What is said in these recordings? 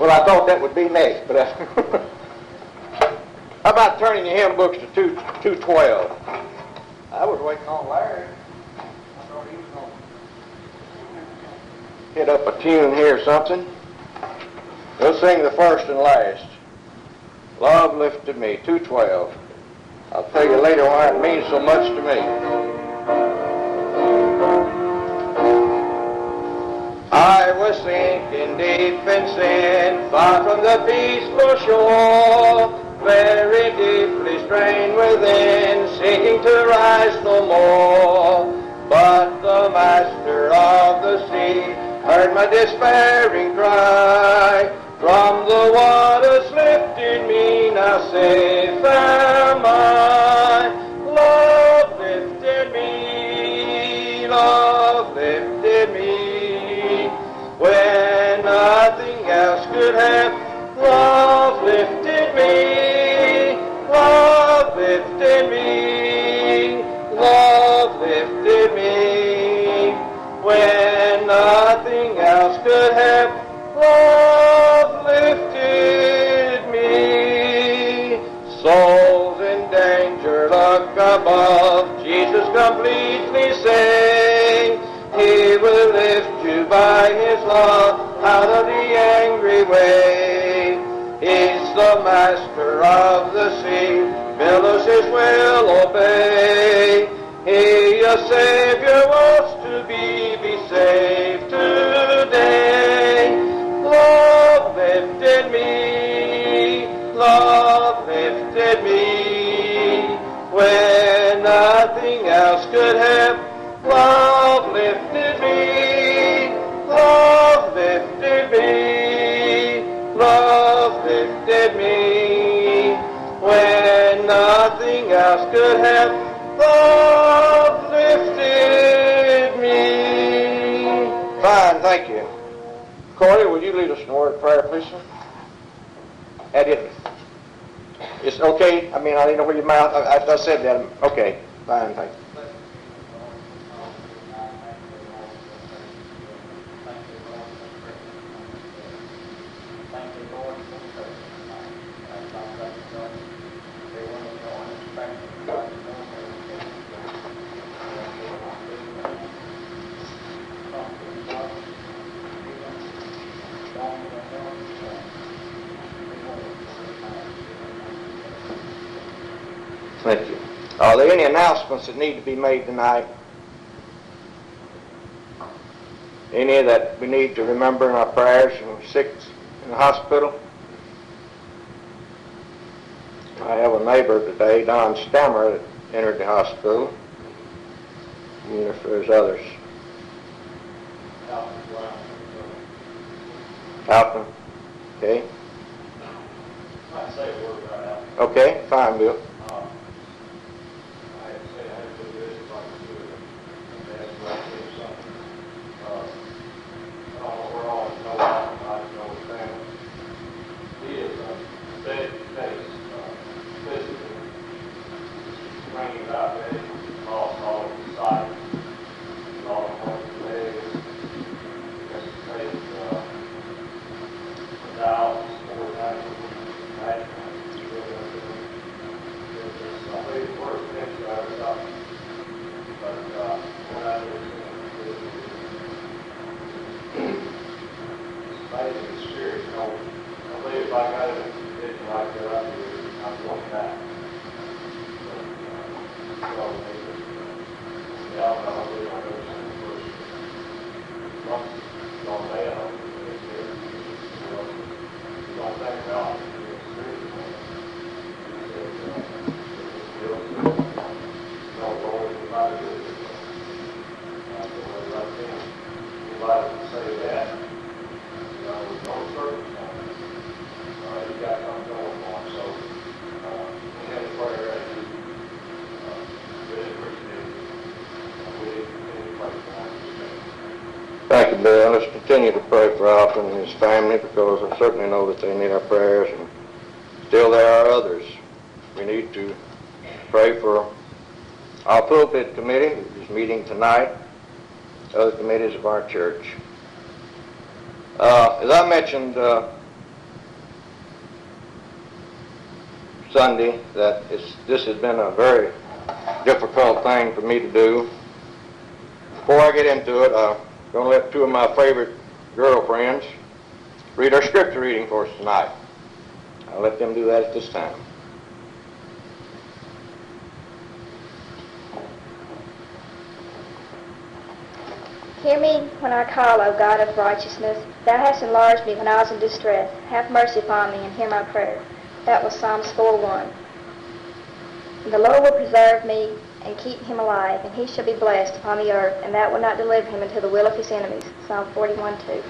Well, I thought that would be next, but how about turning your hymn books to 212? I was waiting on Larry. I thought he was going to hit up a tune here or something. We'll sing the first and last. Love Lifted Me, 212. I'll tell you later why it means so much to me. I was sinking deep in sin, far from the peaceful shore, very deeply strained within, seeking to rise no more. But the master of the sea heard my despairing cry. From the waters lifted me, now safe am I. Love lifted me, love lifted me, when nothing else could have. Love lifted me, love lifted me, love lifted me, when nothing else could have. Love lifted me. Souls in danger, look above. Jesus completely saved. He will lift you by His love out of the angry wave. He's the master of the sea. Billows His will obey. He, a Savior, wants to be saved today. Love lifted me, love lifted me, when nothing else could have. Love lifted me, love lifted me, love lifted me, when nothing else could have. Love lifted me. Fine, thank you. Colie, will you lead us in a word of prayer, please, sir? It's okay. I mean, I didn't know where your mouth. I said that. Okay, fine, thank you. Thank you. Are there any announcements that need to be made tonight? Any that we need to remember in our prayers and sick in the hospital? I have a neighbor today, Don Stammer, that entered the hospital. Even if there's others. Alton. Okay. I'd say a word right now. Okay, fine, Bill. Thank you, Bill. Let's continue to pray for Alton and his family, because I certainly know that they need our prayers, and still there are others. We need to pray for our pulpit committee, which is meeting tonight, other committees of our church. As I mentioned Sunday that this has been a very difficult thing for me to do. Before I get into it, I'm going to let two of my favorite girlfriends read our scripture reading for us tonight. I'll let them do that at this time. Hear me when I call, O God of righteousness. Thou hast enlarged me when I was in distress. Have mercy upon me and hear my prayer. That was Psalms 4:1. And the Lord will preserve me and keep him alive, and he shall be blessed upon the earth, and thou wilt not deliver him into the will of his enemies. Psalm 41:2.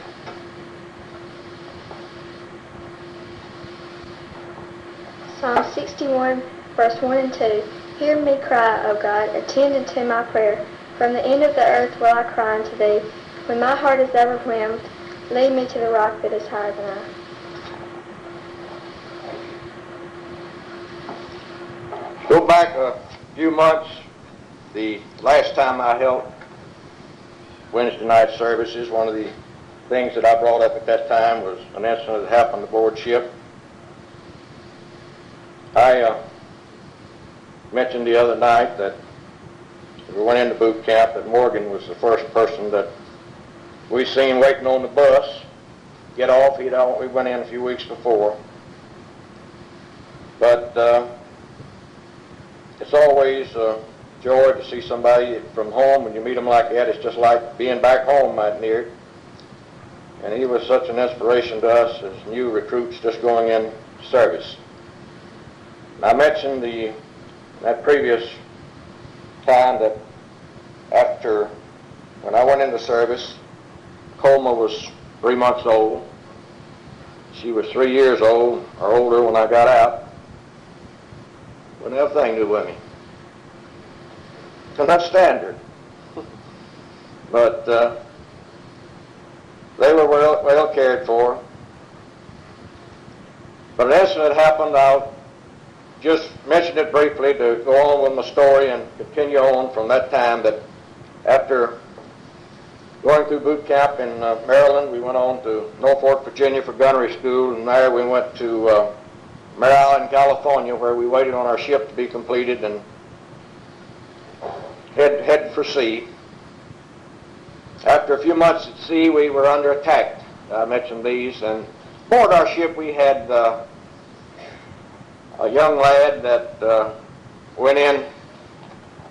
Psalm 61, verse 1 and 2. Hear me cry, O God, attend unto my prayer. From the end of the earth will I cry unto thee. When my heart is overwhelmed, lead me to the rock that is higher than I. Go back a few months. The last time I held Wednesday night services, one of the things that I brought up at that time was an incident that happened aboard ship. I mentioned the other night that we went into boot camp, that Morgan was the first person that we seen waiting on the bus, get off. We went in a few weeks before. But it's always a joy to see somebody from home. When you meet them like that, it's just like being back home mighty near. And he was such an inspiration to us as new recruits just going in service. I mentioned that previous time that after, when I went into service, Colma was 3 months old. She was 3 years old, or older when I got out. Wouldn't have a thing to do with me. So that's standard. But they were well cared for. But an incident happened. I'll just mention it briefly to go on with my story and continue on from that time. That after going through boot camp in Maryland, we went on to Norfolk, Virginia for gunnery school, and there we went to Mare Island, California, where we waited on our ship to be completed and headed for sea. After a few months at sea, we were under attack. I mentioned these, and aboard our ship we had a young lad that went in,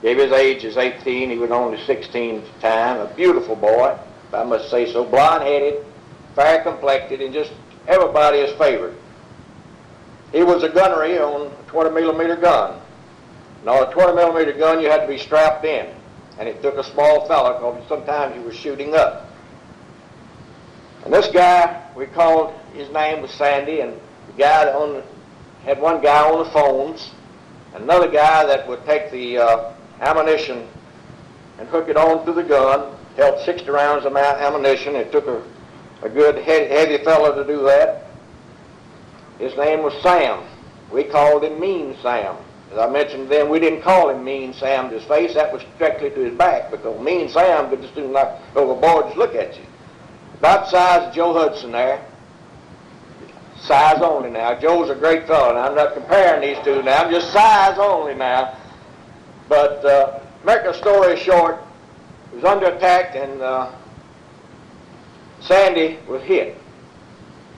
gave his age as 18, he was only 16 at the time, a beautiful boy, if I must say so, blonde-headed, fair-complected, and just everybody's favorite. He was a gunnery on a 20-millimeter gun. Now, a 20-millimeter gun, you had to be strapped in, and it took a small fella, because sometimes he was shooting up. And this guy, we called, his name was Sandy, and the guy had one guy on the phones, another guy that would take the ammunition and hook it onto the gun, held 60 rounds of ammunition. It took a good heavy fellow to do that. His name was Sam. We called him Mean Sam. As I mentioned then, we didn't call him Mean Sam to his face. That was directly to his back, because Mean Sam could just do like overboard, just look at you. About the size of Joe Hudson there. Size only now. Joe's a great fellow, and I'm not comparing these two now. I'm just size only now. But make a story short, he was under attack, and Sandy was hit.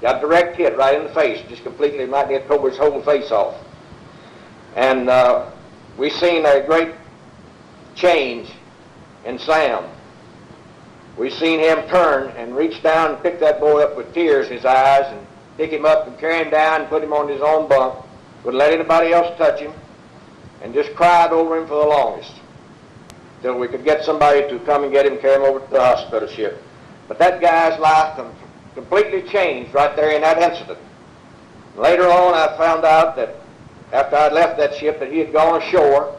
Got a direct hit right in the face, just completely, might have tore his whole face off. And we seen a great change in Sam. We seen him turn and reach down and pick that boy up with tears in his eyes and pick him up and carry him down and put him on his own bunk. Wouldn't let anybody else touch him, and just cried over him for the longest till we could get somebody to come and get him, carry him over to the hospital ship. But that guy's life completely changed right there in that incident. Later on, I found out that after I'd left that ship, that he had gone ashore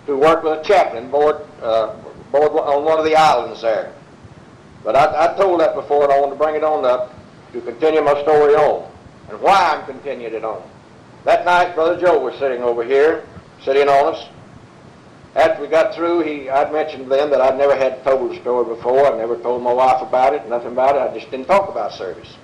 to work with a chaplain aboard on one of the islands there. But I told that before, and I wanted to bring it on up to continue my story on, and why I'm continuing it on. That night, Brother Joe was sitting over here, sitting on us. After we got through, I'd mentioned then that I'd never had told the story before. I never told my wife about it, nothing about it. I just didn't talk about service.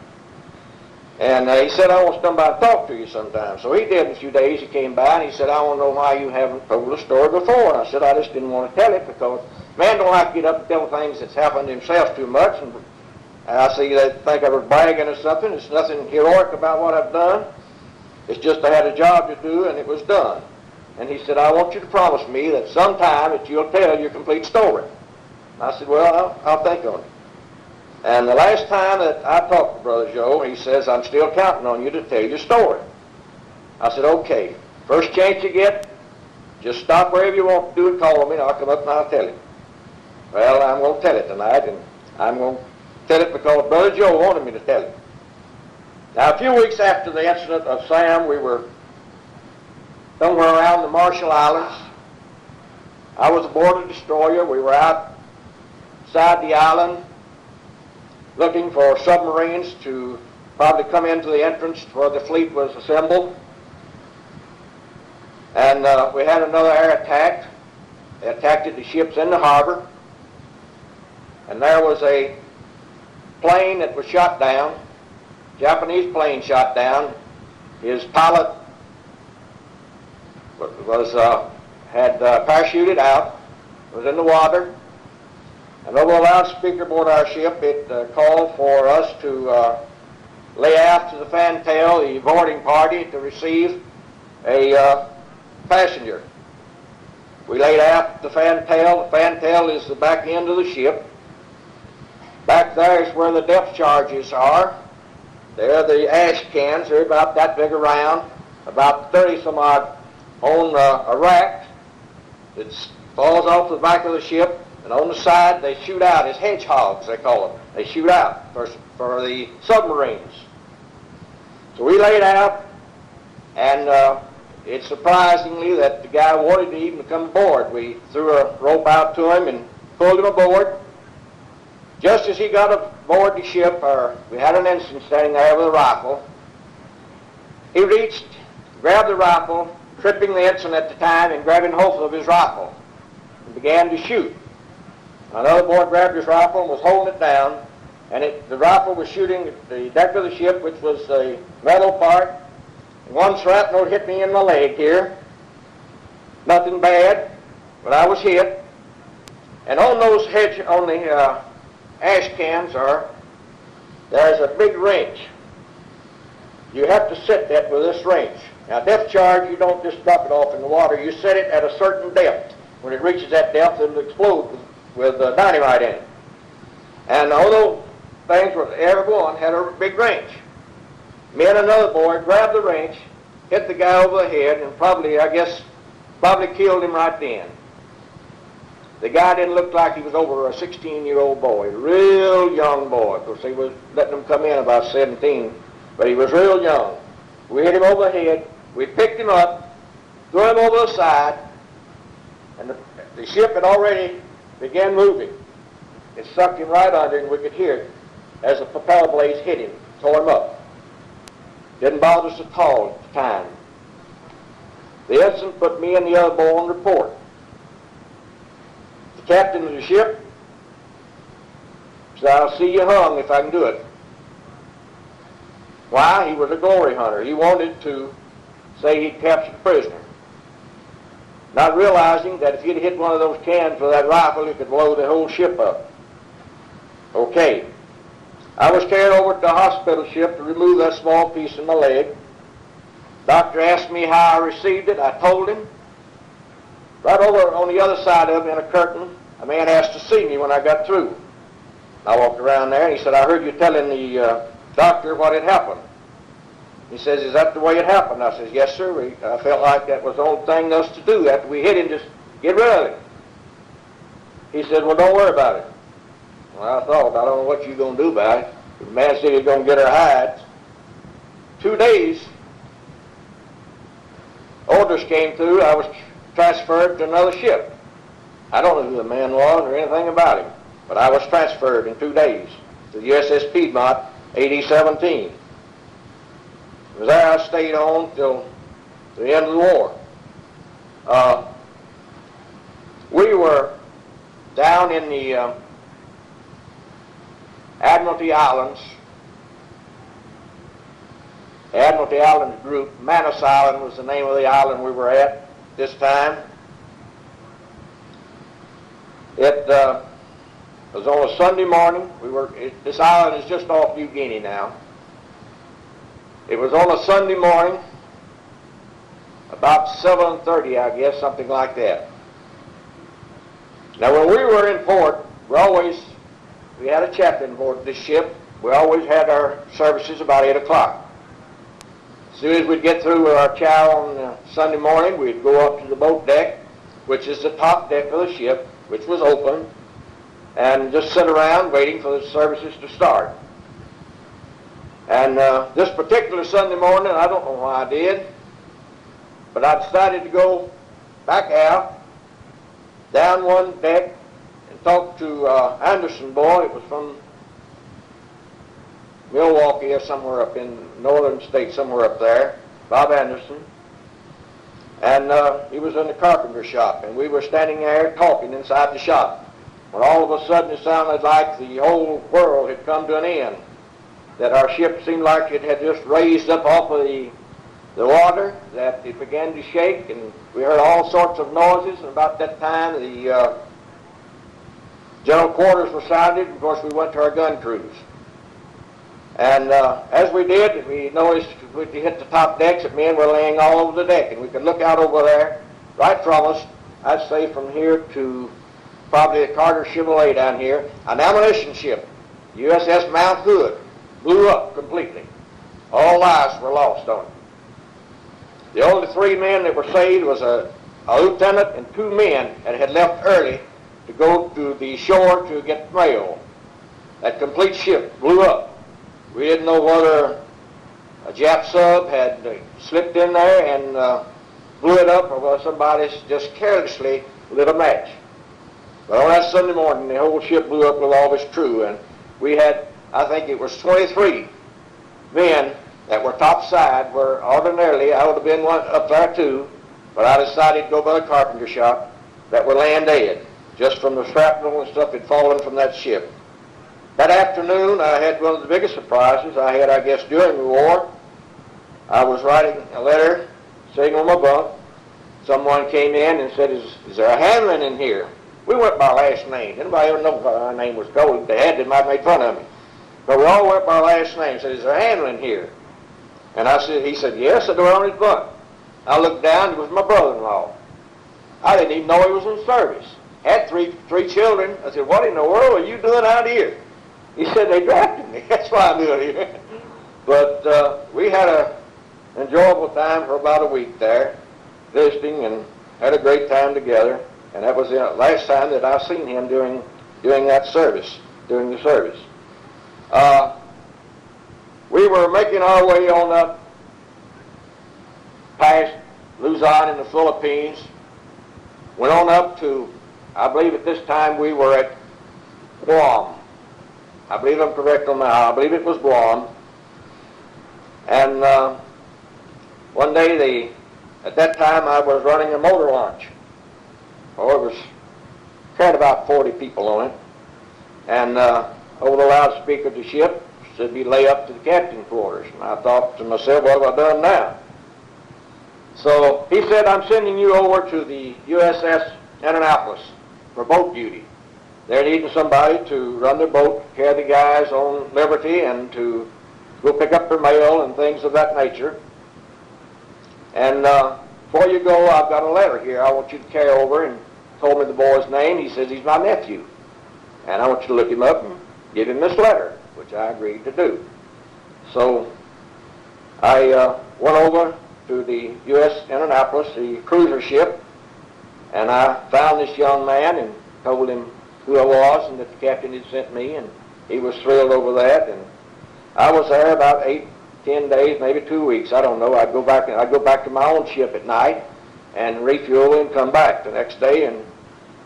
And he said, I want to come by and talk to you sometime. So he did in a few days. He came by and he said, I want to know why you haven't told the story before. And I said, I just didn't want to tell it because man don't like to get up and tell things that's happened to himself too much. And I see they think I was bragging or something. It's nothing heroic about what I've done. It's just I had a job to do and it was done. And he said, I want you to promise me that sometime that you'll tell your complete story. And I said, well, I'll think on it. And the last time that I talked to Brother Joe, he says, I'm still counting on you to tell your story. I said, okay. First chance you get, just stop wherever you want to do it, call me, and I'll come up and I'll tell it. Well, I'm going to tell it tonight, and I'm going to tell it because Brother Joe wanted me to tell it. Now, a few weeks after the incident of Sam, we were somewhere around the Marshall Islands. I was aboard a destroyer. We were outside the island looking for submarines to probably come into the entrance where the fleet was assembled. And we had another air attack. They attacked the ships in the harbor. And there was a plane that was shot down, Japanese plane shot down. His pilot had parachuted out, was in the water. And over a loudspeaker aboard our ship, it called for us to lay aft to the fantail, the boarding party, to receive a passenger. We laid aft the fantail. The fantail is the back end of the ship. Back there is where the depth charges are. There are the ash cans. They're about that big around, about 30 some odd on a rack that falls off the back of the ship. And on the side, they shoot out as hedgehogs, they call them. They shoot out for the submarines. So we laid out, and it's surprisingly that the guy wanted to even come aboard. We threw a rope out to him and pulled him aboard. Just as he got aboard the ship, we had an ensign standing there with a rifle. He reached, grabbed the rifle, tripping the ensign at the time and grabbing hold of his rifle, and began to shoot. Another boy grabbed his rifle and was holding it down, and the rifle was shooting the deck of the ship, which was the metal part. And one shrapnel hit me in my leg here. Nothing bad, but I was hit. And on those ash cans there's a big wrench. You have to set that with this wrench. Now, depth charge, you don't just drop it off in the water. You set it at a certain depth. When it reaches that depth, it'll explode with dynamite in it. And all those things, every one had a big wrench. Me and another boy grabbed the wrench, hit the guy over the head, and probably killed him right then. The guy didn't look like he was over a 16-year-old boy, real young boy. Of course, he was letting him come in about 17, but he was real young. We hit him over the head, we picked him up, threw him over the side, and the ship had already began moving. It sucked him right under, and we could hear it as the propeller blades hit him, tore him up. Didn't bother us at all at the time. The ensign put me and the other boy on report. The captain of the ship said, I'll see you hung if I can do it. Why? He was a glory hunter. He wanted to say he'd captured a prisoner, not realizing that if he'd hit one of those cans with that rifle, it could blow the whole ship up. Okay. I was carried over to the hospital ship to remove that small piece in my leg. Doctor asked me how I received it. I told him. Right over on the other side of me in a curtain, a man asked to see me when I got through. I walked around there, and he said, I heard you telling the doctor what had happened. He says, is that the way it happened? I says, yes, sir. I felt like that was the only thing else to do. After we hit him, just get rid of him. He said, well, don't worry about it. Well, I thought, I don't know what you're going to do about it. The man said he's going to get our hides. 2 days, orders came through. I was transferred to another ship. I don't know who the man was or anything about him, but I was transferred in 2 days to the USS Piedmont, AD 17. It was there I stayed on till the end of the war. We were down in the Admiralty Islands Admiralty Islands group. Manus Island was the name of the island we were at this time. It was on a Sunday morning. This island is just off New Guinea now. It was on a Sunday morning, about 7:30, I guess, something like that. Now, when we were in port, we had a chaplain aboard this ship. We always had our services about 8 o'clock. As soon as we'd get through with our chow on Sunday morning, we'd go up to the boat deck, which is the top deck of the ship, which was open, and just sit around waiting for the services to start. And this particular Sunday morning, I don't know why I did, but I decided to go back out, down one deck, and talk to Anderson boy. It was from Milwaukee or somewhere up in northern states, somewhere up there, Bob Anderson. And he was in the carpenter shop, and we were standing there talking inside the shop, when all of a sudden it sounded like the whole world had come to an end, that our ship seemed like it had just raised up off of the water, that it began to shake, and we heard all sorts of noises. And about that time, the general quarters were sounded. Of course, we went to our gun crews. And as we did, we noticed we hit the top decks that men were laying all over the deck, and we could look out over there, right from us, I'd say from here to probably the Carter Chevrolet down here, an ammunition ship, USS Mount Hood, blew up completely. All lives were lost on it. The only 3 men that were saved was a lieutenant and 2 men that had left early to go to the shore to get mail. That complete ship blew up. We didn't know whether a Jap sub had slipped in there and blew it up, or whether somebody just carelessly lit a match. But on that Sunday morning, the whole ship blew up with all of its crew, and we had, I think it was 23 men that were topside, where ordinarily I would have been one up there too, but I decided to go by the carpenter shop, that were laying dead, just from the shrapnel and stuff that had fallen from that ship. That afternoon, I had one of the biggest surprises I had, I guess, during the war. I was writing a letter, sitting on my bunk. Someone came in and said, is there a Hamlin in here? We went by last name. Anybody ever know what our name was called? If they had, they might have made fun of me. But we all went by last name. Said, is there a Hamlin here? And he said, yes, I were on his bunk. I looked down, it was my brother-in-law. I didn't even know he was in service. Had three children. I said, what in the world are you doing out here? He said, they drafted me. That's why I'm doing here. But we had an enjoyable time for about a week there, visiting, and had a great time together. And that was the last time that I seen him during the service. We were making our way on up past Luzon in the Philippines. Went on up to, I believe at this time we were at Guam. I believe I'm correct on that. I believe it was Guam. And one day, at that time, I was running a motor launch. Oh, it had about 40 people on it. And over the loudspeaker of the ship, said we lay up to the captain quarters. And I thought to myself, what have I done now? So he said, I'm sending you over to the USS Annapolis for boat duty. They're needing somebody to run their boat, carry the guys on liberty, and to go pick up their mail and things of that nature. And before you go, I've got a letter here I want you to carry over, and told me the boy's name. He says he's my nephew. And I want you to look him up and give him this letter, which I agreed to do. So I went over to the U.S. Annapolis, the cruiser ship, and I found this young man and told him who I was and that the captain had sent me, and he was thrilled over that. And I was there about 8, 10 days, maybe 2 weeks. I don't know. I'd go back to my own ship at night and refuel and come back the next day. And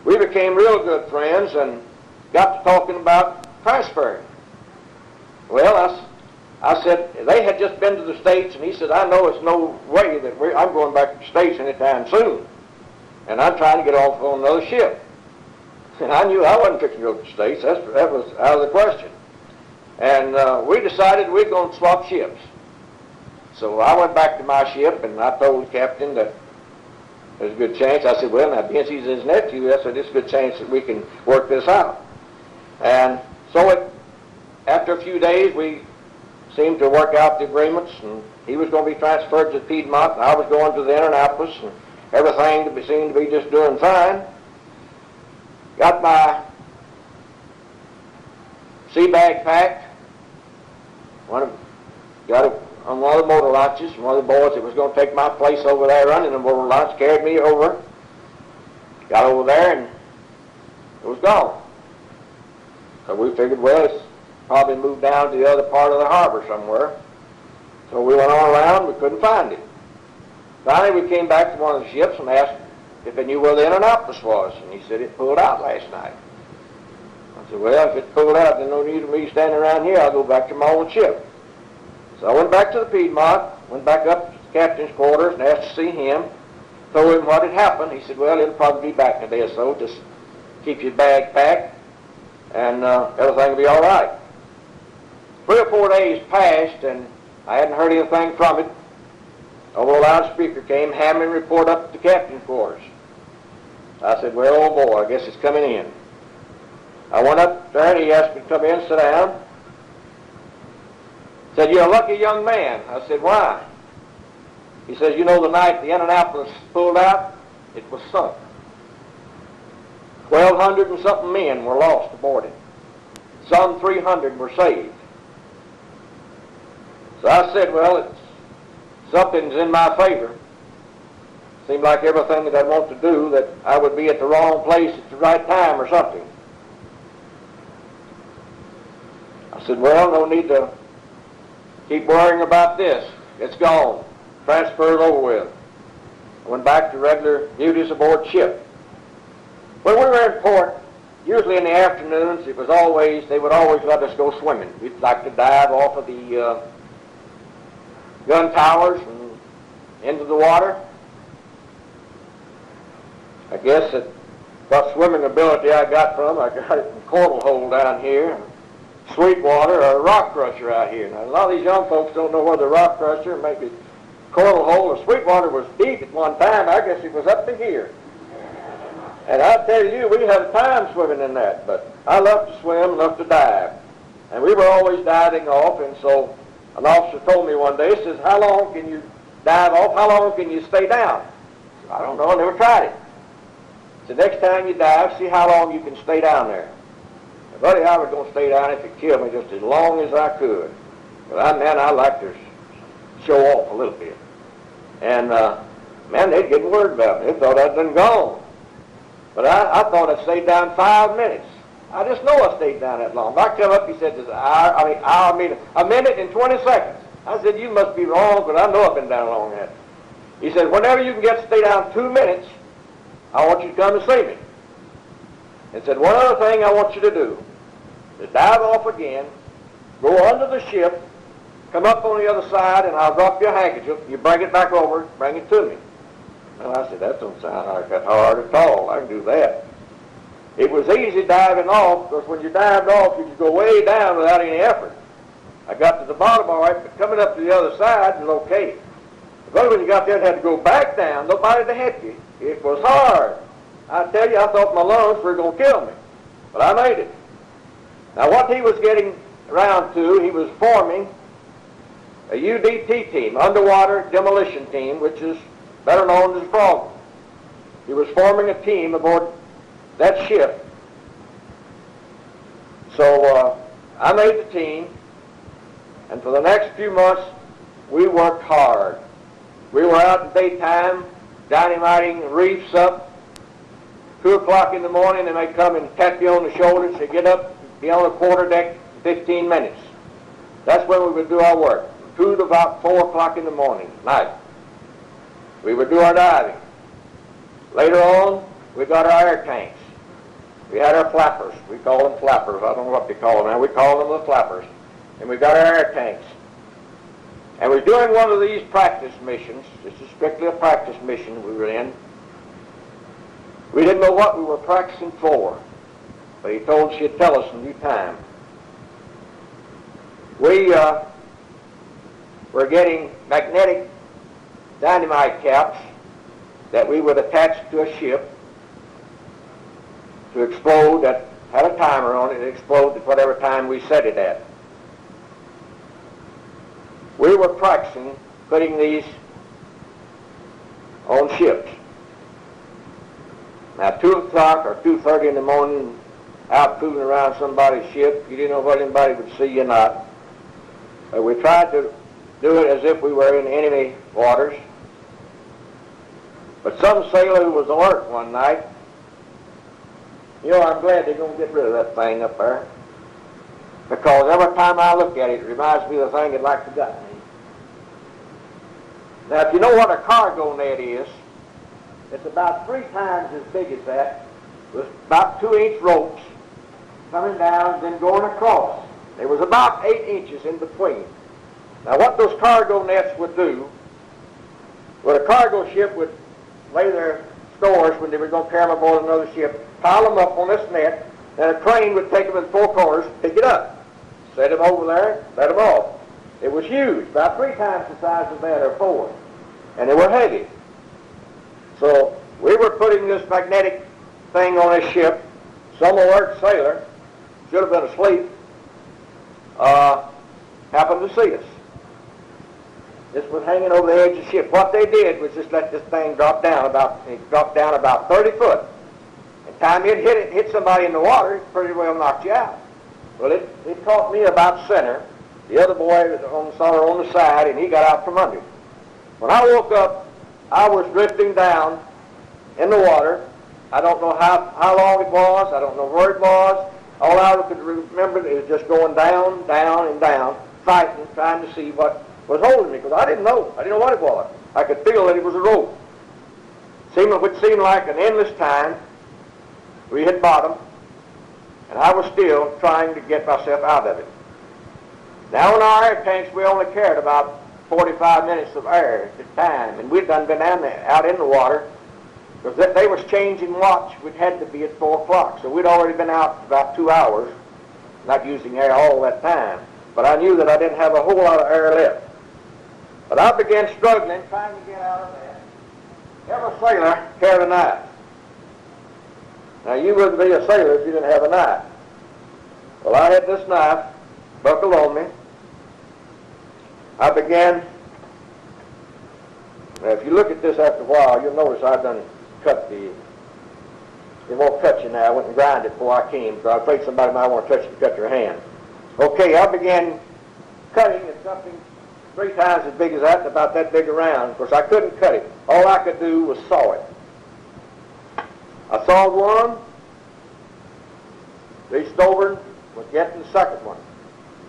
we became real good friends and got to talking about transferring. Well, I said, they had just been to the States, and he said, I know it's no way that I'm going back to the States anytime soon. And I'm trying to get off on another ship. And I knew I wasn't fixing to go to the States. That was out of the question. And we decided we're going to swap ships. So I went back to my ship, and I told the captain that there's a good chance. I said, well, now, since he's his nephew, I said, there's a good chance that we can work this out. And so after a few days, we seemed to work out the agreements, and he was going to be transferred to Piedmont, and I was going to the Indianapolis, and everything seemed to be just doing fine. Got my sea bag packed. Got it on one of the motor launches. One of the boys that was going to take my place over there running the motor launch carried me over. Got over there, and it was gone. So we figured, well, it's probably moved down to the other part of the harbor somewhere. So we went on around, we couldn't find it. Finally, we came back to one of the ships and asked if they knew where the Indianapolis was, and he said it pulled out last night. I said, well, if it pulled out, there's no need of me standing around here. I'll go back to my old ship. So I went back to the Piedmont, went back up to the captain's quarters and asked to see him, told him what had happened. He said, well, it'll probably be back in a day or so. Just keep your bag packed, and everything will be all right. 3 or 4 days passed, and I hadn't heard anything from it. Over the loudspeaker came, Hamlin report up to the captain's quarters. I said, well, oh boy, I guess it's coming in. I went up there, and he asked me to come in, sit down. Said, you're a lucky young man. I said, why? He says, you know the night the Indianapolis pulled out, it was sunk. 1,200 and something men were lost aboard it. Some 300 were saved. So I said, well, something's in my favor. Seemed like everything that I want to do, that I would be at the wrong place at the right time or something. I said, well, no need to keep worrying about this. It's gone. Transferred over with. I went back to regular duties aboard ship. When we were in port, usually in the afternoons, they would always let us go swimming. We'd like to dive off of the gun towers and into the water. I guess that what swimming ability I got from, I got it from Coral Hole down here, Sweetwater, or Rock Crusher out here. Now, a lot of these young folks don't know whether Rock Crusher, maybe Coral Hole, or Sweetwater was deep at one time. I guess it was up to here. And I tell you, we had a time swimming in that, but I love to swim, love to dive. And we were always diving off, and so an officer told me one day, he says, how long can you dive off? How long can you stay down? I said, I don't know, I never tried it. So next time you dive, see how long you can stay down there. And buddy, I was going to stay down if it killed me just as long as I could. But man, I like to show off a little bit. And man, they'd get word about me. They thought I'd been gone. But I thought I stayed down 5 minutes. I just know I stayed down that long. I come up, he said, a minute and 20 seconds. I said, you must be wrong, but I know I've been down long that. He said, whenever you can get to stay down 2 minutes, I want you to come and see me. And said, one other thing I want you to do is dive off again, go under the ship, come up on the other side, and I'll drop you a handkerchief. You bring it back over, bring it to me. Well, I said, that don't sound like that hard at all. I can do that. It was easy diving off, because when you dived off, you could go way down without any effort. I got to the bottom all right, but coming up to the other side was okay. But when you got there and had to go back down, nobody to help you. It was hard. I tell you, I thought my lungs were going to kill me. But I made it. Now, what he was getting around to, he was forming a UDT team, Underwater Demolition Team, which is better known as Frog. He was forming a team aboard that ship. So I made the team, and for the next few months, we worked hard. We were out in daytime, dynamiting reefs up. 2 o'clock in the morning, and they come and tap you on the shoulders. They get up, be on the quarter deck in 15 minutes. That's when we would do our work, 2 to about 4 o'clock in the morning, night. We would do our diving. Later on, we got our air tanks. We had our flappers. We call them flappers. I don't know what they call them now. We call them the flappers. And we got our air tanks. And we were doing one of these practice missions. This is strictly a practice mission we were in. We didn't know what we were practicing for, but he told us he'd tell us in due time. We were getting magnetic dynamite caps that we would attach to a ship to explode, that had a timer on it, it exploded at whatever time we set it at. We were practicing putting these on ships. Now 2 o'clock or 2:30 in the morning, out fooling around somebody's ship, you didn't know whether anybody would see you or not. We tried to do it as if we were in enemy waters. But some sailor who was alert one night, you know, I'm glad they're going to get rid of that thing up there, because every time I look at it, it reminds me of the thing that like to got me. Now, if you know what a cargo net is, it's about 3 times as big as that, with about 2-inch ropes coming down, then going across. There was about 8 inches in between. Now, what those cargo nets would do, well, a cargo ship would lay their stores when they were going to carry them aboard another ship, pile them up on this net, and a crane would take them in 4 corners, pick it up, set them over there, let them off. It was huge, about 3 times the size of that, or 4, and they were heavy. So we were putting this magnetic thing on this ship. Some alert sailor, should have been asleep, happened to see us. This was hanging over the edge of the ship. What they did was just let this thing drop down about 30 foot. And time it hit somebody in the water, it pretty well knocked you out. Well, it caught me about center. The other boy was on the side, and he got out from under. When I woke up, I was drifting down in the water. I don't know how long it was. I don't know where it was. All I could remember is just going down, down, and down, fighting, trying to see what was holding me, because I didn't know. I didn't know what it was. I could feel that it was a rope. It would seem like an endless time. We hit bottom, and I was still trying to get myself out of it. Now, in our air tanks, we only carried about 45 minutes of air at the time, and we'd done been out in the water, because they was changing watch. We'd had to be at 4 o'clock, so we'd already been out about 2 hours, not using air all that time. But I knew that I didn't have a whole lot of air left. But I began struggling, trying to get out of that. Every sailor carried a knife. Now, you wouldn't be a sailor if you didn't have a knife. Well, I had this knife buckled on me. I began, now if you look at this after a while, you'll notice I've done cut it won't cut you now. I went and grind it before I came, so I was afraid somebody might want to touch it and cut your hand. Okay, I began cutting at something 3 times as big as that, about that big around. Of course, I couldn't cut it. All I could do was saw it. I sawed one, reached over and was getting the second one.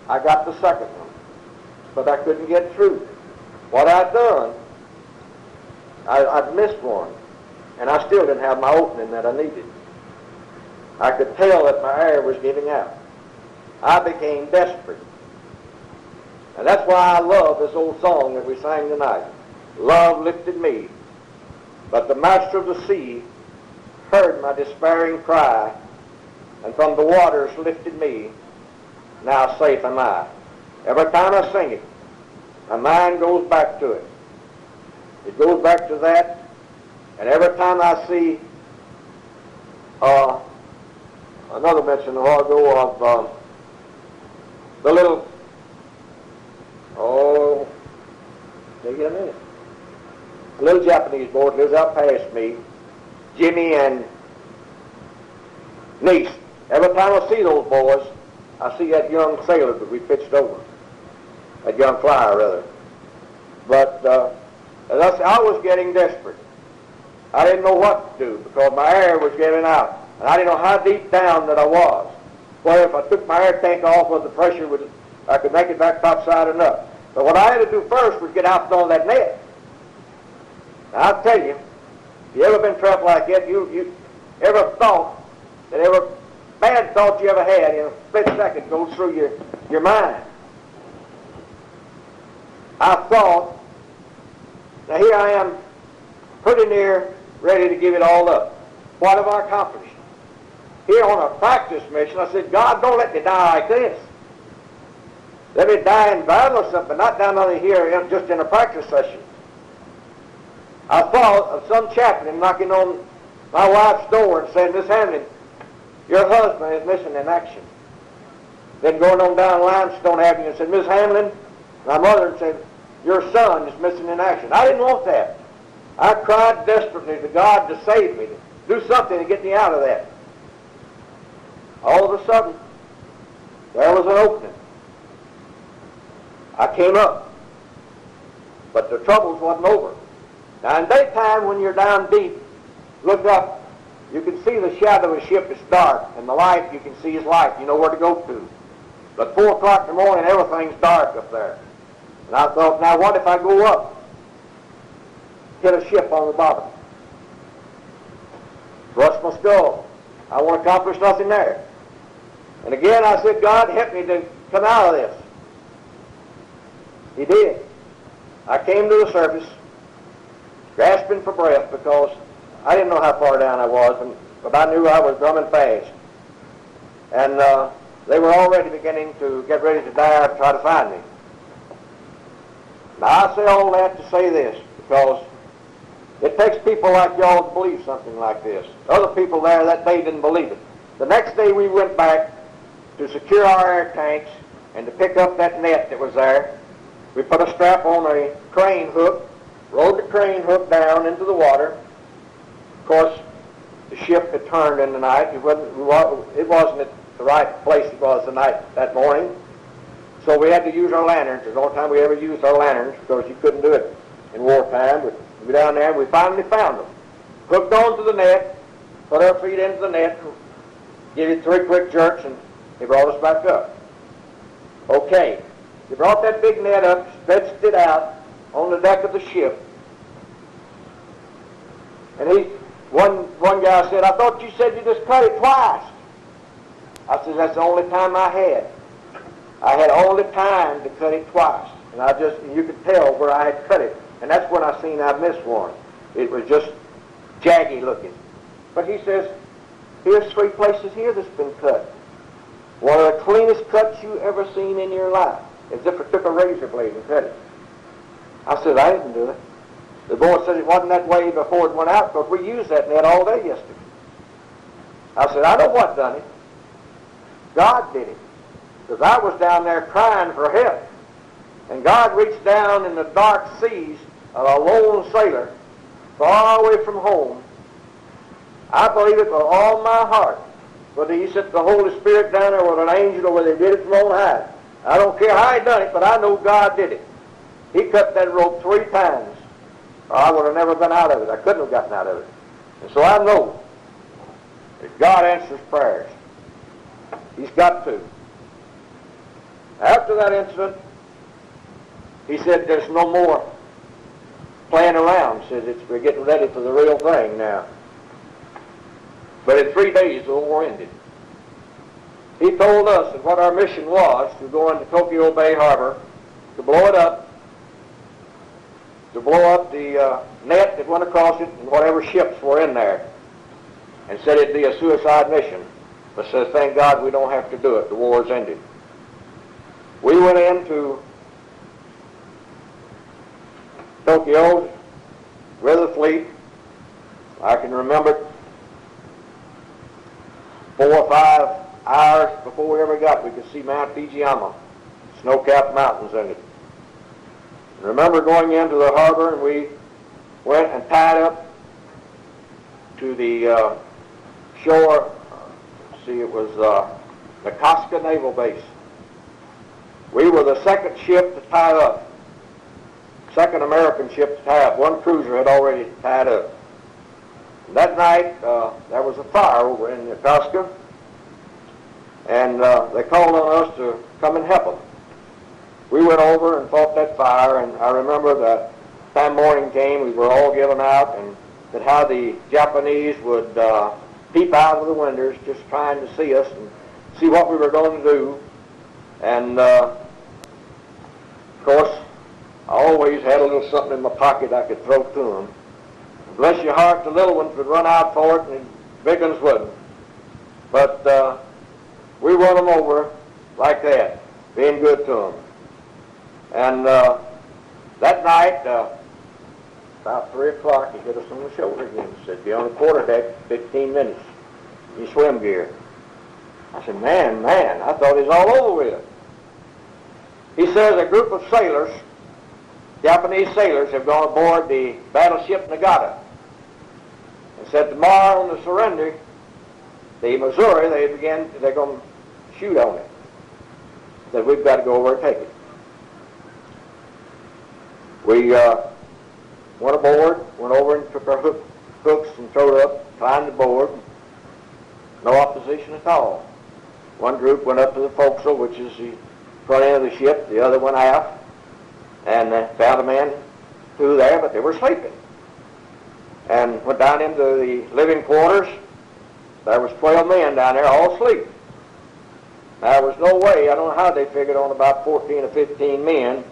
I got the second one, but I couldn't get through. What I'd done, I'd missed one, and I still didn't have my opening that I needed. I could tell that my air was giving out. I became desperate. And that's why I love this old song that we sang tonight. Love lifted me, but the master of the sea heard my despairing cry, and from the waters lifted me. Now safe am I. Every time I sing it, my mind goes back to it. It goes back to that, and every time I see another mention a while ago of the little, maybe a minute, a little Japanese boy that lives out past me, Jimmy and niece. Every time I see those boys, I see that young sailor that we pitched over, that young flyer rather. But as I said, I was getting desperate. I didn't know what to do because my air was giving out, and I didn't know how deep down that I was. Well, if I took my air tank off, with the pressure I could make it back topside enough. But what I had to do first was get out on that net. Now, I'll tell you, if you ever been trapped like that, you ever thought that every bad thought you ever had in a split second goes through your mind. I thought, now here I am pretty near ready to give it all up. What have I accomplished? Here on a practice mission, I said, God, don't let me die like this. Let me die in battle or something, not down under here just in a practice session. I thought of some chaplain knocking on my wife's door and saying, Miss Hamlin, your husband is missing in action. Then going on down Limestone Avenue and said, Miss Hamlin, my mother said, your son is missing in action. I didn't want that. I cried desperately to God to save me, to do something to get me out of that. All of a sudden, there was an opening. I came up, but the troubles wasn't over. Now in daytime, when you're down deep, look up, you can see the shadow of a ship is dark, and the light you can see is light. You know where to go to. But 4 o'clock in the morning, everything's dark up there. And I thought, now what if I go up, hit a ship on the bottom, thrust my skull? I won't accomplish nothing there. And again I said, God, help me to come out of this. He did. I came to the surface, grasping for breath because I didn't know how far down I was, but I knew I was drumming fast. And they were already beginning to get ready to dive and try to find me. Now I say all that to say this, because it takes people like y'all to believe something like this. Other people there that day didn't believe it. The next day we went back to secure our air tanks and to pick up that net that was there. We put a strap on a crane hook, rode the crane hook down into the water. Of course, the ship had turned in the night. It wasn't at the right place it was the night that morning. So we had to use our lanterns. It was the only time we ever used our lanterns because you couldn't do it in wartime. We'd go down there and we finally found them. Hooked onto the net, put our feet into the net, give it 3 quick jerks, and they brought us back up. Okay. They brought that big net up, stretched it out on the deck of the ship. And one guy said, I thought you said you just cut it twice. I said, that's the only time I had. I had only time to cut it twice. And you could tell where I had cut it. And that's when I seen I missed one. It was just jaggy looking. But he says, here's 3 places here that's been cut. One of the cleanest cuts you ever seen in your life. As if it took a razor blade and cut it. I said, I didn't do it. The boy said it wasn't that way before it went out because we used that net all day yesterday. I said, I know what done it. God did it. Because I was down there crying for help. And God reached down in the dark seas of a lone sailor far away from home. I believe it with all my heart. Whether he sent the Holy Spirit down there with an angel or whether he did it from on high. I don't care how he done it, but I know God did it. He cut that rope 3 times, or I would have never been out of it. I couldn't have gotten out of it. And so I know that God answers prayers. He's got to. After that incident, he said, there's no more playing around. He said, we're getting ready for the real thing now. But in 3 days, the war ended. He told us that what our mission was to go into Tokyo Bay Harbor, to blow it up, to blow up the net that went across it and whatever ships were in there, and said it'd be a suicide mission. But says, thank God we don't have to do it. The war's ended. We went into Tokyo with the fleet. I can remember 4 or 5 hours before we ever got, we could see Mount Fujiyama, snow-capped mountains in it. And remember going into the harbor, and we went and tied up to the shore. It was Yokosuka Naval Base. We were the 2nd ship to tie up, 2nd American ship to tie up. 1 cruiser had already tied up. And that night, there was a fire over in Yokosuka, and they called on us to come and help them. We went over and fought that fire, and I remember the time morning came, we were all given out, and that how the Japanese would peep out of the windows just trying to see us and see what we were going to do. And, of course, I always had a little something in my pocket I could throw to them. Bless your heart, the little ones would run out for it, and the big ones wouldn't. But we won them over like that. being good to them. And that night, about 3 o'clock, he hit us on the shoulder again. He said, be on the quarterdeck 15 minutes in your swim gear. I said, man, I thought it was all over with. He says a group of sailors, Japanese sailors, have gone aboard the battleship Nagata. And said tomorrow on the surrender, the Missouri, they're going to shoot on it. Said we've got to go over and take it. We went aboard, went over and took our hooks and throwed up, climbed aboard. No opposition at all. One group went up to the forecastle, which is the front end of the ship. The other went aft, and found a man through there, but they were sleeping. And went down into the living quarters. There was 12 men down there, all asleep. Now, there was no way, I don't know how they figured on about 14 or 15 men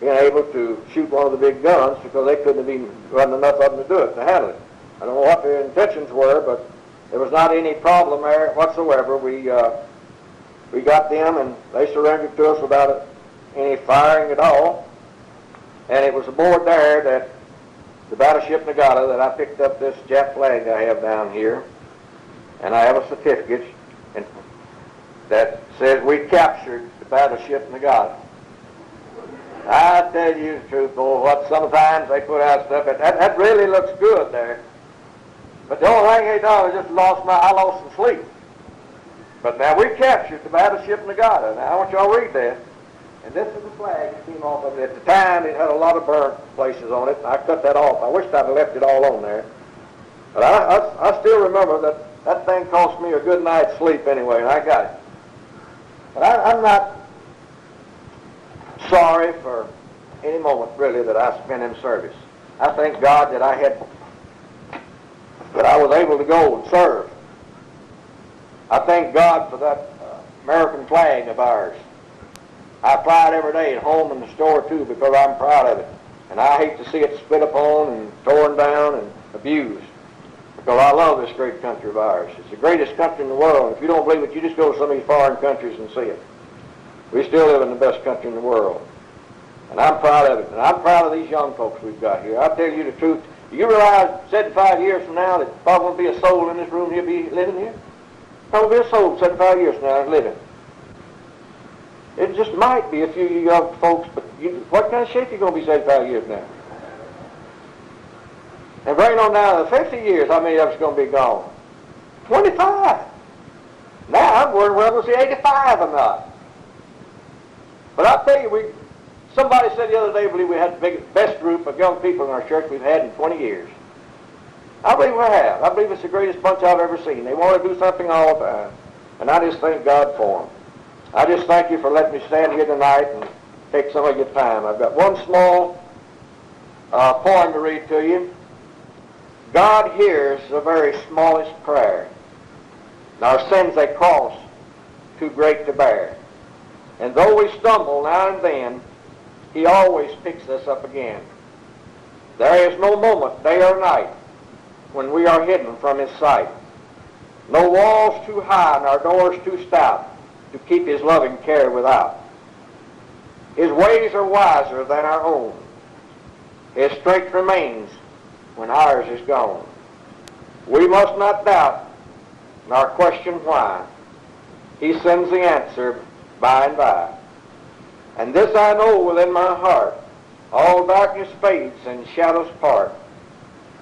being able to shoot one of the big guns, because they couldn't have even run enough of them to do it, to handle it. I don't know what their intentions were, but there was not any problem there whatsoever. We got them, and they surrendered to us without any firing at all. And it was aboard there that the battleship Nagata that I picked up this Jap flag I have down here, and I have a certificate that says we captured the battleship Nagata. I tell you the truth, boy, what sometimes they put out stuff, that really looks good there. But the only thing they done is just I lost some sleep. But now we captured the battleship Nagata. Now I want y'all to read that. And this is the flag that came off of it. At the time, it had a lot of burnt places on it. I cut that off. I wished I'd have left it all on there. But I still remember that thing cost me a good night's sleep anyway, and I got it. But I'm not sorry for any moment, really, that I spent in service. I thank God that I was able to go and serve. I thank God for that American flag of ours. I fly it every day at home and the store too, because I'm proud of it. And I hate to see it spit upon and torn down and abused, because I love this great country of ours. It's the greatest country in the world. If you don't believe it, you just go to some of these foreign countries and see it. We still live in the best country in the world. And I'm proud of it. And I'm proud of these young folks we've got here. I'll tell you the truth. Do you realize 75 years from now that probably won't be a soul in this room here be living here? Probably be a soul 75 years from now living. It just might be a few of you young folks, but what kind of shape are you going to be 75 years from now? And bring on down to 50 years, how many of us are going to be gone? 25. Now I'm worried whether we'll see 85 or not. But I'll tell you, somebody said the other day, I believe we had the best group of young people in our church we've had in 20 years. I believe we have. I believe it's the greatest bunch I've ever seen. They want to do something all the time. And I just thank God for them. I just thank you for letting me stand here tonight and take some of your time. I've got one small poem to read to you. God hears the very smallest prayer, and our sins they cross too great to bear. And though we stumble now and then, He always picks us up again. There is no moment, day or night, when we are hidden from His sight. No walls too high, nor doors too stout, to keep His loving care without. His ways are wiser than our own. His strength remains when ours is gone. We must not doubt nor question why. He sends the answer by and by. And this I know within my heart, all darkness fades and shadows part,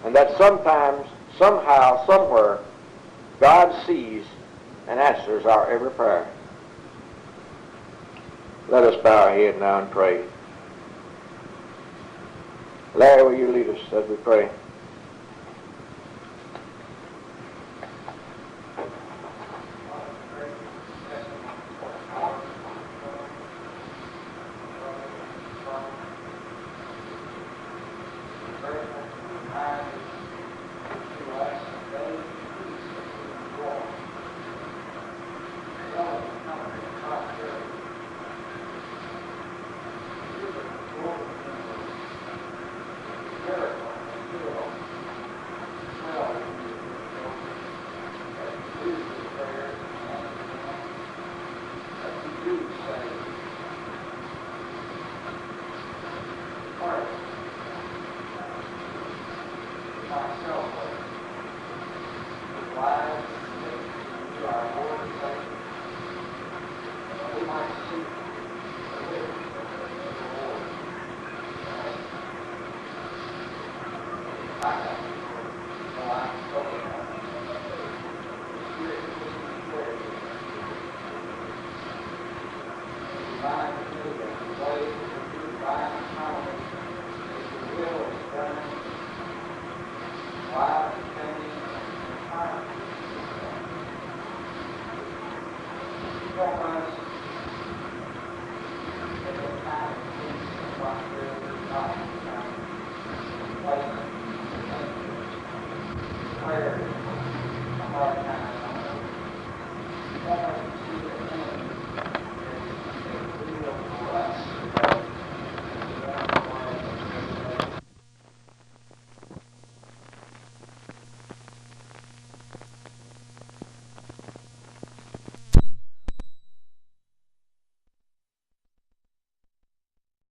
and that sometimes, somehow, somewhere, God sees and answers our every prayer. Let us bow our head now and pray. Larry, will you lead us as we pray? Don't